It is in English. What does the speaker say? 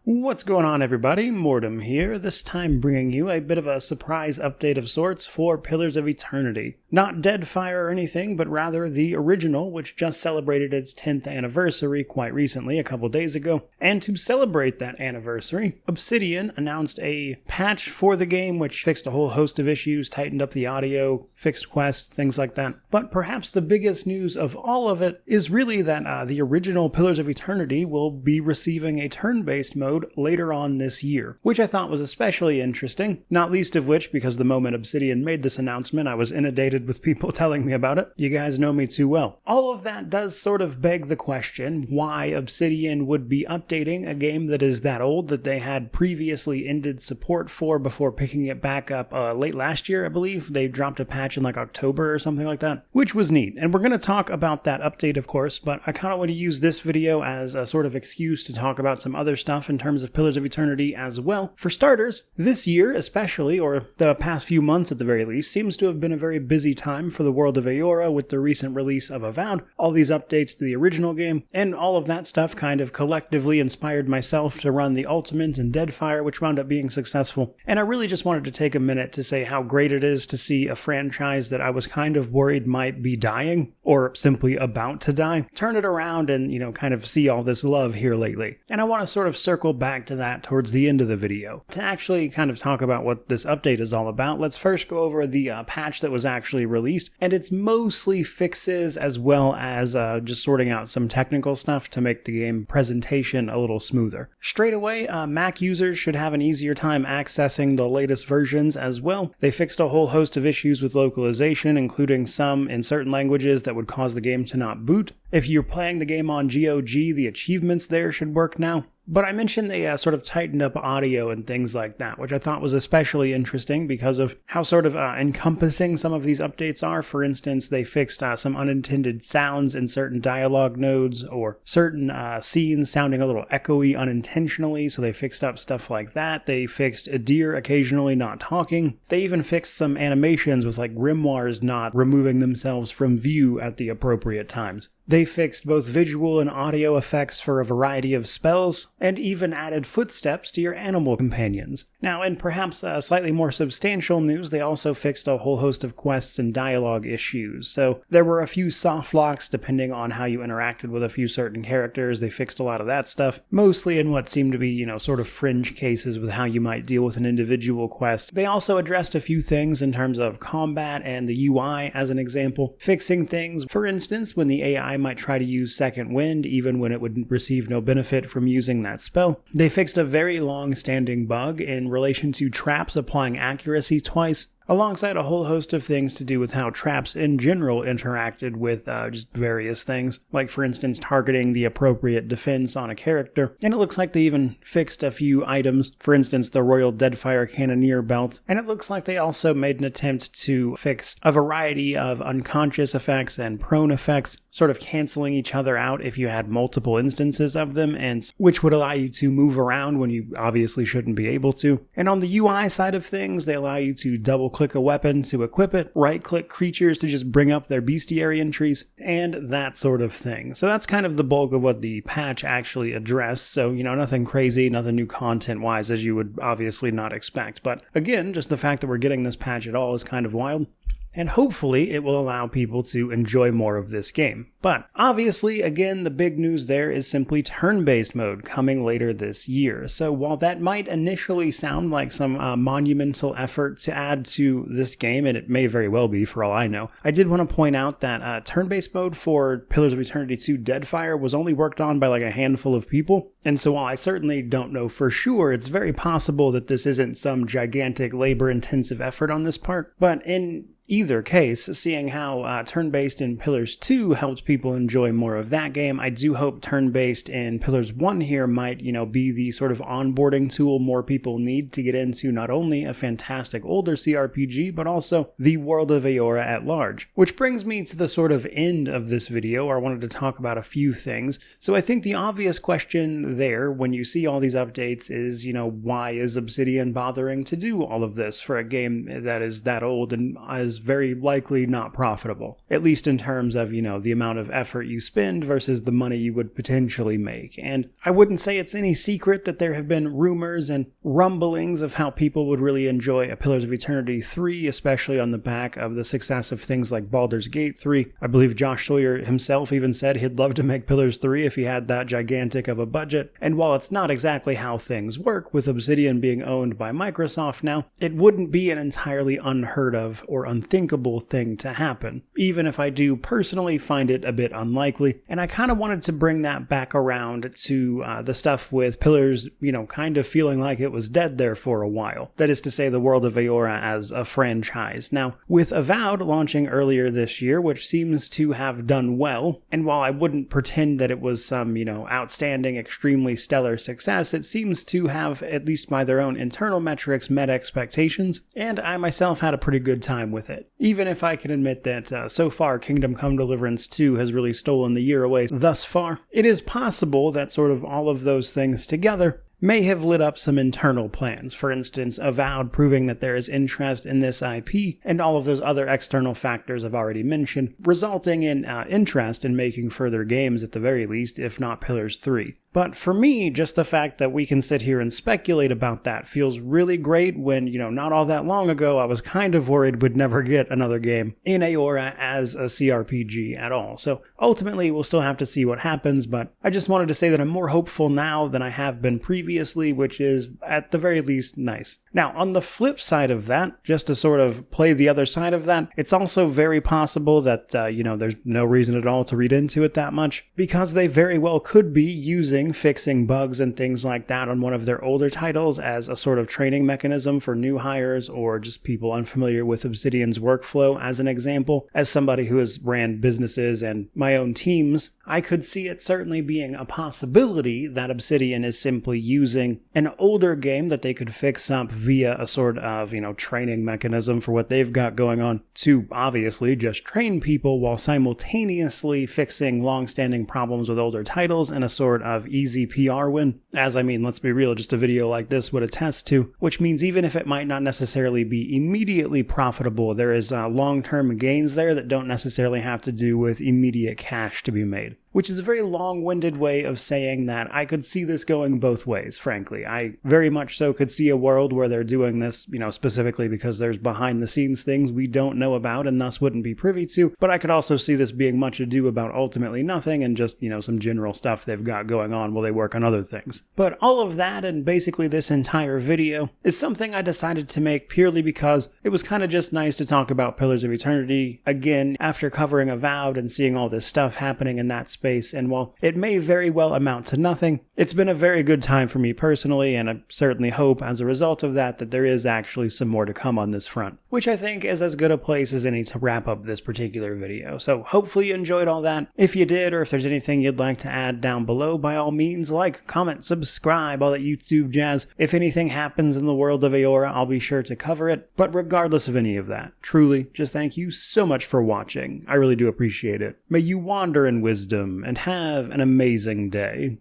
What's going on, everybody? Mortem here, this time bringing you a bit of a surprise update of sorts for Pillars of Eternity. Not Deadfire or anything, but rather the original, which just celebrated its 10th anniversary quite recently, a couple days ago. And to celebrate that anniversary, Obsidian announced a patch for the game which fixed a whole host of issues, tightened up the audio, fixed quests, things like that. But perhaps the biggest news of all of it is really that the original Pillars of Eternity will be receiving a turn-based mode later on this year, which I thought was especially interesting, not least of which because the moment Obsidian made this announcement I was inundated with people telling me about it. You guys know me too well. All of that does sort of beg the question why Obsidian would be updating a game that is that old that they had previously ended support for before picking it back up late last year, I believe. They dropped a patch in like October or something like that, which was neat. And we're going to talk about that update, of course, but I kind of want to use this video as a sort of excuse to talk about some other stuff in terms of Pillars of Eternity as well. For starters, this year especially, or the past few months at the very least, seems to have been a very busy time for the world of Eora with the recent release of Avowed, all these updates to the original game, and all of that stuff kind of collectively inspired myself to run the Ultimate and Deadfire, which wound up being successful. And I really just wanted to take a minute to say how great it is to see a franchise that I was kind of worried might be dying, or simply about to die, turn it around and, kind of see all this love here lately. And I want to sort of circle back to that towards the end of the video. To actually kind of talk about what this update is all about, let's first go over the patch that was actually released, and it's mostly fixes as well as just sorting out some technical stuff to make the game presentation a little smoother. Straight away, Mac users should have an easier time accessing the latest versions as well. They fixed a whole host of issues with localization, including some in certain languages that would cause the game to not boot. If you're playing the game on GOG, the achievements there should work now. But I mentioned they sort of tightened up audio and things like that, which I thought was especially interesting because of how sort of encompassing some of these updates are. For instance, they fixed some unintended sounds in certain dialogue nodes, or certain scenes sounding a little echoey unintentionally, so they fixed up stuff like that. They fixed Adir occasionally not talking. They even fixed some animations with like grimoires not removing themselves from view at the appropriate times. They fixed both visual and audio effects for a variety of spells, and even added footsteps to your animal companions. Now, in perhaps slightly more substantial news, they also fixed a whole host of quests and dialogue issues. So there were a few soft locks depending on how you interacted with a few certain characters. They fixed a lot of that stuff, mostly in what seemed to be, sort of fringe cases with how you might deal with an individual quest. They also addressed a few things in terms of combat and the UI as an example, fixing things, for instance, when the AI might try to use Second Wind even when it would receive no benefit from using that spell. They fixed a very long-standing bug in relation to traps applying accuracy twice, alongside a whole host of things to do with how traps in general interacted with just various things, like for instance targeting the appropriate defense on a character. And it looks like they even fixed a few items, for instance the Royal Deadfire Cannoneer belt, and it looks like they also made an attempt to fix a variety of unconscious effects and prone effects, sort of canceling each other out if you had multiple instances of them, and which would allow you to move around when you obviously shouldn't be able to. And on the UI side of things, they allow you to double-click a weapon to equip it, right-click creatures to just bring up their bestiary entries, and that sort of thing. So that's kind of the bulk of what the patch actually addressed. So, nothing crazy, nothing new content-wise as you would obviously not expect. But again, just the fact that we're getting this patch at all is kind of wild. And hopefully it will allow people to enjoy more of this game. But obviously, again, the big news there is simply turn-based mode coming later this year. So while that might initially sound like some monumental effort to add to this game, and it may very well be for all I know, I did want to point out that turn-based mode for Pillars of Eternity 2 Deadfire was only worked on by like a handful of people. And so while I certainly don't know for sure, it's very possible that this isn't some gigantic labor-intensive effort on this part. But in either case, seeing how turn-based in Pillars 2 helped people enjoy more of that game, I do hope turn-based in Pillars 1 here might, be the sort of onboarding tool more people need to get into not only a fantastic older CRPG, but also the world of Eora at large. Which brings me to the sort of end of this video, where I wanted to talk about a few things. So I think the obvious question there, when you see all these updates, is, why is Obsidian bothering to do all of this for a game that is that old and as is very likely not profitable, at least in terms of, the amount of effort you spend versus the money you would potentially make. And I wouldn't say it's any secret that there have been rumors and rumblings of how people would really enjoy a Pillars of Eternity 3, especially on the back of the success of things like Baldur's Gate 3. I believe Josh Sawyer himself even said he'd love to make Pillars 3 if he had that gigantic of a budget. And while it's not exactly how things work, with Obsidian being owned by Microsoft now, it wouldn't be an entirely unheard of or unthinkable thing to happen, even if I do personally find it a bit unlikely. And I kind of wanted to bring that back around to the stuff with Pillars, kind of feeling like it was dead there for a while. That is to say, the world of Eora as a franchise. Now, with Avowed launching earlier this year, which seems to have done well, and while I wouldn't pretend that it was some, outstanding, extremely stellar success, it seems to have, at least by their own internal metrics, met expectations, and I myself had a pretty good time with it. Even if I can admit that so far Kingdom Come Deliverance 2 has really stolen the year away thus far, it is possible that sort of all of those things together may have lit up some internal plans. For instance, Avowed proving that there is interest in this IP, and all of those other external factors I've already mentioned, resulting in interest in making further games at the very least, if not Pillars 3. But for me, just the fact that we can sit here and speculate about that feels really great when, not all that long ago I was kind of worried we'd never get another game in Eora as a CRPG at all. So ultimately we'll still have to see what happens, but I just wanted to say that I'm more hopeful now than I have been previously, which is at the very least nice. Now, on the flip side of that, just to sort of play the other side of that, it's also very possible that, there's no reason at all to read into it that much, because they very well could be using fixing bugs and things like that on one of their older titles as a sort of training mechanism for new hires or just people unfamiliar with Obsidian's workflow. As an example, as somebody who has ran businesses and my own teams, I could see it certainly being a possibility that Obsidian is simply using an older game that they could fix up via a sort of, training mechanism for what they've got going on to obviously just train people while simultaneously fixing long-standing problems with older titles in a sort of easy PR win. As let's be real, just a video like this would attest to, which means even if it might not necessarily be immediately profitable, there is long-term gains there that don't necessarily have to do with immediate cash to be made. Which is a very long-winded way of saying that I could see this going both ways, frankly. I very much so could see a world where they're doing this, specifically because there's behind-the-scenes things we don't know about and thus wouldn't be privy to, but I could also see this being much ado about ultimately nothing and just, some general stuff they've got going on while they work on other things. But all of that, and basically this entire video, is something I decided to make purely because it was kind of just nice to talk about Pillars of Eternity again after covering Avowed and seeing all this stuff happening in that space. And while it may very well amount to nothing, it's been a very good time for me personally, and I certainly hope as a result of that there is actually some more to come on this front, which I think is as good a place as any to wrap up this particular video. So hopefully you enjoyed all that. If you did, or if there's anything you'd like to add down below, by all means, like, comment, subscribe, all that YouTube jazz. If anything happens in the world of Eora, I'll be sure to cover it. But regardless of any of that, truly, just thank you so much for watching. I really do appreciate it. May you wander in wisdom and have an amazing day.